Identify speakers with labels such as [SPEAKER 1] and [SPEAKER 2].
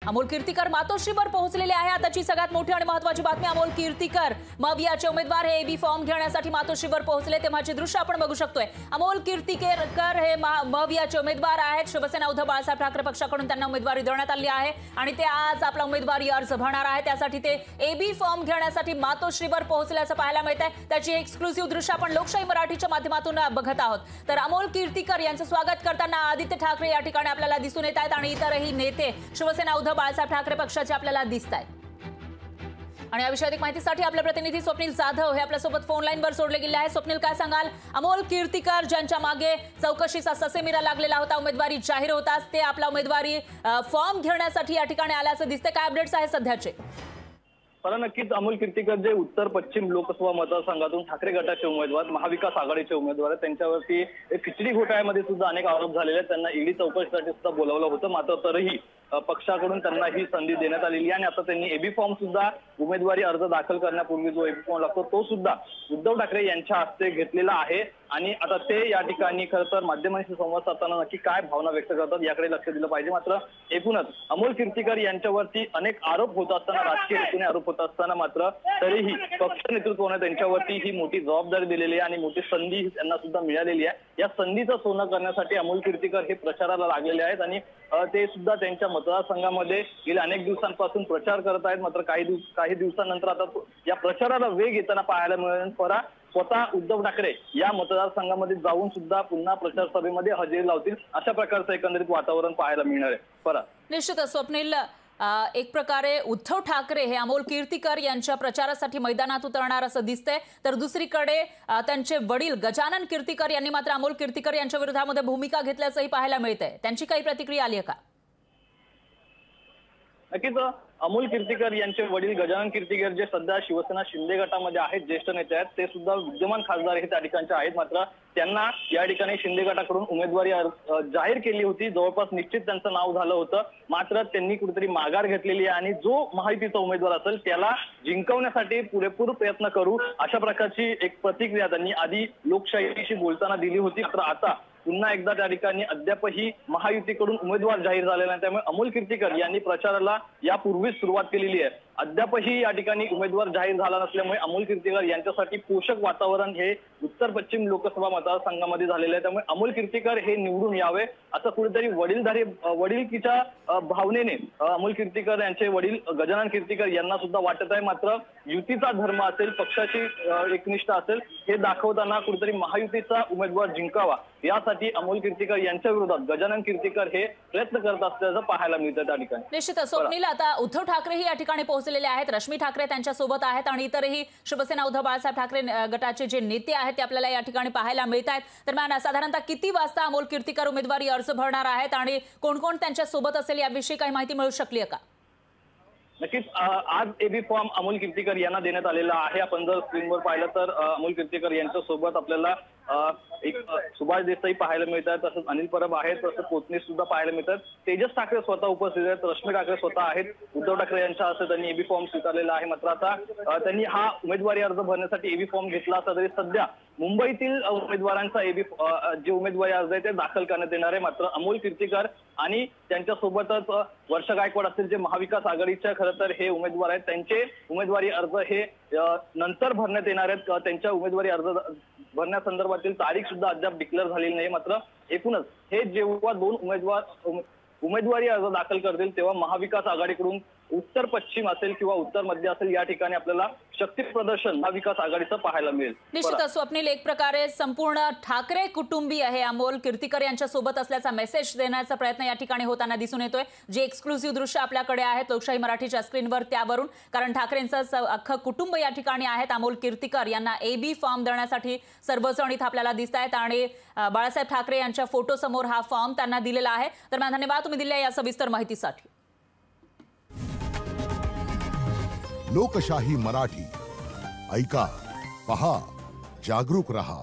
[SPEAKER 1] अमोल कीर्तिकर मातोश्रीवर पोहोचलेले आहे। आताची सगळ्यात मोठी आणि महत्त्वाची बातमी, अमोल कीर्तिकर मवियाचे उमेदवार हे एबी फॉर्म घेण्यासाठी मातोश्रीवर पोहोचले तेव्हाचे दृश्य आपण बघू शकतोय। अमोल कीर्तिकर हे मवियाचे उमेदवार आहेत। शिवसेना उद्धव बाळासाहेब ठाकरे पक्षाकडून त्यांना उमेदवारी देण्यात आली आहे आणि ते आज आपला उमेदवारी अर्ज भरणार आहेत। त्यासाठी ते एबी फॉर्म घेण्यासाठी मातोश्रीवर पोहोचल्याचं पाहायला मिळत आहे। त्याची एक्सक्लुसिव्ह दृश्य आपण लोकशाही मराठीच्या माध्यमातून बघत आहोत। तर अमोल कीर्तिकर यांचं स्वागत करताना आदित्य ठाकरे या ठिकाणी आपल्याला दिसून येत आहेत आणि इतरही नेते शिवसेना उद्धव बाळासाहेब ठाकरे पक्षाचे आपल्याला दिसत आहेत। आणि या विषयात अधिक माहितीसाठी आपले प्रतिनिधी स्वप्नील जाधव हे आपल्या सोबत फोन लाईनवर जोडले गेले आहेत। स्वप्नील, काय सांगाल? अमोल कीर्तिकर ज्यांच्या मागे चौकशीचा ससेमिरा लागलेला होता, उमेदवारी जाहीर होताच ते आपला उमेदवारी फॉर्म घेण्यासाठी या ठिकाणी आल्याचं दिसतंय। काय अपडेट्स आहे सध्याचे?
[SPEAKER 2] मला नक्कीच अमोल कीर्तिकर जे उत्तर पश्चिम लोकसभा मतदारसंघातून ठाकरे गटाचे उमेदवार, महाविकास आघाडीचे उमेदवार आहेत, त्यांच्यावरती खिचडी घोटाळ्यामध्ये सुद्धा अनेक आरोप झालेले आहेत। त्यांना ईडी चौकशीसाठी सुद्धा बोलावलं होतं, मात्र तरीही पक्षाकडून त्यांना ही संधी देण्यात आलेली आहे आणि आता त्यांनी एबी फॉर्म सुद्धा उमेदवारी अर्ज दाखल करण्यापूर्वी जो एबी फॉर्म लागतो तो सुद्धा उद्धव ठाकरे यांच्या हस्ते घेतलेला आहे आणि आता ते या ठिकाणी खरं तर माध्यमांशी संवाद साधताना नक्की काय भावना व्यक्त करतात याकडे लक्ष दिलं पाहिजे। मात्र एकूणच अमोल कीर्तिकर यांच्यावरती अनेक आरोप होत असताना, राजकीय हेतूने आरोप होत असताना मात्र तरीही पक्ष नेतृत्वाने त्यांच्यावरती ही मोठी जबाबदारी दिलेली आहे आणि मोठी संधी त्यांना सुद्धा मिळालेली आहे। या संधीचं सोनं करण्यासाठी अमोल कीर्तिकर हे प्रचाराला लागलेले आहेत आणि ते सुद्धा त्यांच्या मतदारसंघामध्ये गेल्या अनेक दिवसांपासून प्रचार करत आहेत। मात्र काही दिवसांनंतर आता या प्रचाराला वेग येताना पाहायला मिळेल। स्वतः उद्धव ठाकरे या मतदारसंघामध्ये जाऊन सुद्धा पुन्हा प्रचार सभेमध्ये हजेरी लावतील, अशा प्रकारचं एकंदरीत वातावरण पाहायला मिळणार आहे।
[SPEAKER 1] निश्चितच स्वप्नील, एक प्रकारे उद्धव ठाकरे हे अमोल कीर्तिकर यांच्या प्रचारासाठी मैदानात उतरणार असं दिसतंय, तर दुसरीकडे त्यांचे वडील गजानन कीर्तिकर यांनी मात्र अमोल कीर्तिकर यांच्या विरोधामध्ये भूमिका घेतल्याचंही पाहायला मिळतंय। त्यांची काही प्रतिक्रिया आली आहे का?
[SPEAKER 2] नक्कीच अमोल कीर्तिकर यांचे वडील गजानन कीर्तिकर जे सध्या शिवसेना शिंदे गटामध्ये आहेत, ज्येष्ठ नेते आहेत, ते सुद्धा विद्यमान खासदार हे त्या ठिकाणचे आहेत। मात्र त्यांना या ठिकाणी शिंदे गटाकडून उमेदवारी जाहीर केली होती, जवळपास निश्चित त्यांचं नाव झालं होतं, मात्र त्यांनी कुठेतरी माघार घेतलेली आहे आणि जो महायुतीचा उमेदवार असेल त्याला जिंकवण्यासाठी पुरेपूर प्रयत्न करू, अशा प्रकारची एक प्रतिक्रिया त्यांनी आधी लोकशाहीशी बोलताना दिली होती। मात्र आता पुन्हा एकदा त्या ठिकाणी अद्यापही महायुतीकडून उमेदवार जाहीर झालेला नाही, त्यामुळे अमोल कीर्तिकर यांनी प्रचाराला यापूर्वीच सुरुवात केलेली आहे। अद्यापही या ठिकाणी उमेदवार जाहीर झाला नसल्यामुळे अमोल कीर्तिकर यांच्यासाठी पोषक वातावरण हे उत्तर पश्चिम लोकसभा मतदारसंघामध्ये झालेलं आहे। त्यामुळे अमोल कीर्तिकर हे निवडून यावे असं कुठेतरी वडीलकीच्या भावनेने अमोल कीर्तिकर यांचे वडील गजानन कीर्तिकर यांना सुद्धा वाटत आहे। मात्र युतीचा धर्म असेल, पक्षाची एकनिष्ठा असेल, हे दाखवताना कुठेतरी महायुतीचा उमेदवार जिंकावा यासाठी अमोल कीर्तिकर यांच्या विरोधात गजानन कीर्तिकर हे प्रयत्न करत असल्याचं पाहायला मिळतं त्या ठिकाणी।
[SPEAKER 1] निश्चितच स्वप्नील, आता उद्धव ठाकरेही या ठिकाणी पोहोचलेले आहेत, रश्मी ठाकरे त्यांच्या सोबत आहेत आणि इतरही शिवसेना उद्धव बाळासाहेब ठाकरे गटाचे जे नेते आहेत ते आपल्याला या ठिकाणी पाहायला मिळत आहेत। दरम्यान साधारणतः किती वाजता अमोल कीर्तिकर उमेदवारी अर्ज भरणार आहेत आणि कोण कोण त्यांच्या सोबत असेल याविषयी काही माहिती मिळू शकली आहे का?
[SPEAKER 2] नक्कीच आज एबी फॉर्म अमोल कीर्तिकर यांना देण्यात आलेला आहे। आपण जर स्क्रीनवर पाहिलं तर अमोल कीर्तिकर यांच्या सोबत आपल्याला एक सुभाष देसाई पाहायला मिळतात, तसंच अनिल परब आहेत, तसंच पोतनीस सुद्धा पाहायला मिळतात, तेजस ठाकरे स्वतः उपस्थित आहेत, रश्मी ठाकरे स्वतः आहेत। उद्धव ठाकरे यांच्या हस्ते त्यांनी एबी फॉर्म स्वीकारलेला आहे। मात्र आता त्यांनी हा उमेदवारी अर्ज भरण्यासाठी एबी फॉर्म घेतला असता तरी सध्या मुंबईतील उमेदवारांचा जे उमेदवारी अर्ज आहे ते दाखल करण्यात येणार आहे। मात्र अमोल कीर्तिकर आणि त्यांच्यासोबतच वर्षा गायकवाड असतील, जे महाविकास आघाडीच्या खरं तर हे उमेदवार आहेत, त्यांचे उमेदवारी अर्ज हे नंतर भरण्यात येणार आहेत। त्यांच्या उमेदवारी अर्ज भरण्यासंदर्भातील तारीख सुद्धा अद्याप डिक्लेअर झालेली नाही। मात्र एकूणच हे जेव्हा दोन उमेदवारी अर्ज दाखल करतील तेव्हा महाविकास आघाडीकडून उत्तर पश्चिम असेल किंवा उत्तर मध्य असेल या ठिकाणी आपल्याला शक्ती प्रदर्शन महाविकास आघाडीचं पाहायला मिळेल।
[SPEAKER 1] निश्चितच स्वप्नील, एक प्रकारे संपूर्ण ठाकरे कुटुंबीय हे अमोल कीर्तिकर यांच्या सोबत असल्याचा मेसेज देण्याचा प्रयत्न या ठिकाणी होताना दिसून येतोय। जे एक्सक्लुसिव्ह दृश्य आपल्याकडे आहेत लोकशाही मराठीच्या स्क्रीनवर त्यावरून, कारण ठाकरेंचं अख्खं कुटुंब या ठिकाणी आहेत। अमोल कीर्तिकर यांना एबी फॉर्म देण्यासाठी सर्वजण इथं आपल्याला दिसत आहेत आणि बाळासाहेब ठाकरे यांच्या फोटो समोर हा फॉर्म त्यांना दिलेला आहे। दरम्यान धन्यवाद तुम्ही दिलेल्या या सविस्तर माहितीसाठी।
[SPEAKER 3] लोकशाही मराठी ऐका, पहा, जागरूक रहा।